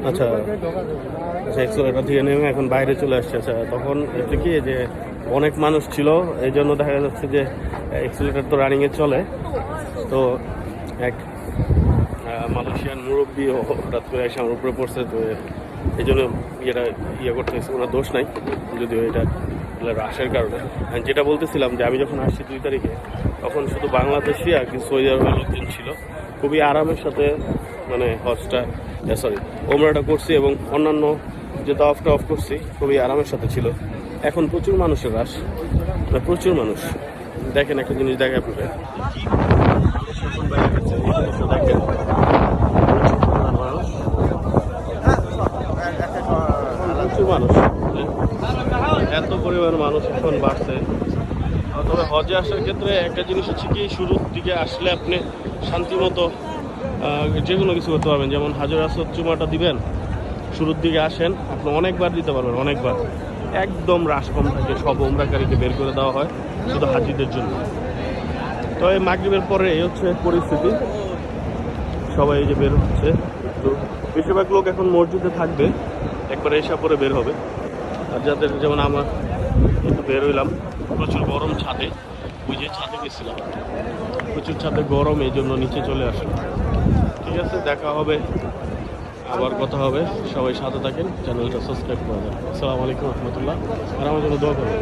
আচ্ছা আচ্ছা, এক্সেলেটার থেকে নেমে এখন বাইরে চলে আসছে। আচ্ছা, তখন এটা কি যে অনেক মানুষ ছিল, এই জন্য দেখা যাচ্ছে যে এক্সেলেটার তো রানিংয়ে চলে। তো এক মালয়েশিয়ান মুরব্বীও হঠাৎ করে এসে আমার উপরে পড়ছে, তো এই জন্য ইয়ে করতে হয়েছে। ওনার দোষ নাই, যদিও এটা রাশের কারণে। যেটা বলতেছিলাম যে আমি যখন আসছি 2 তারিখে, তখন শুধু বাংলাদেশি আর কি সৌদি আরবের লোকজন ছিল। খুবই আরামের সাথে মানে ওমরাটা করছি এবং অন্যান্য যে তাওয়াফটা অফ করছি খুবই আরামের সাথে ছিল। এখন প্রচুর মানুষের রাশ, প্রচুর মানুষ। দেখেন একটা জিনিস দেখে আপনাদের, দেখেন প্রচুর মানুষ, এত পরিমাণ মানুষ এখন বাড়ছে। তবে হজে আসার ক্ষেত্রে একটা জিনিস হচ্ছে কি, শুরুর দিকে আসলে আপনি শান্তি মতো যে কোনো কিছু করতে পারবেন। যেমন হাজর আসওয়াদ চুমাটা দিবেন, শুরুর দিকে আসেন আপনি অনেকবার দিতে পারবেন, অনেকবার। একদম রাশ কম থাকে, সব ওমরাকারীকে বের করে দেওয়া হয় শুধু হাজিদের জন্য। তো এই মাগরিবের পরে এই হচ্ছে পরিস্থিতি, সবাই এই যে বের হচ্ছে। তো বেশিরভাগ লোক এখন মসজিদে থাকবে, একবার এসা পরে বের হবে। আর যাদের যেমন আমার একটু বের হইলাম, প্রচুর গরম ছাদে, ওই যে ছাদে গেছিলাম, প্রচুর ছাদে গরম, এই জন্য নিচে চলে আসে। ঠিক আছে, দেখা হবে, আবার কথা হবে। সবাই সাথে থাকেন, চ্যানেলটা সাবস্ক্রাইব করে দেন। আসসালামু আলাইকুম রহমতুল্লাহ, আর আমার জন্য দোয়া করবেন।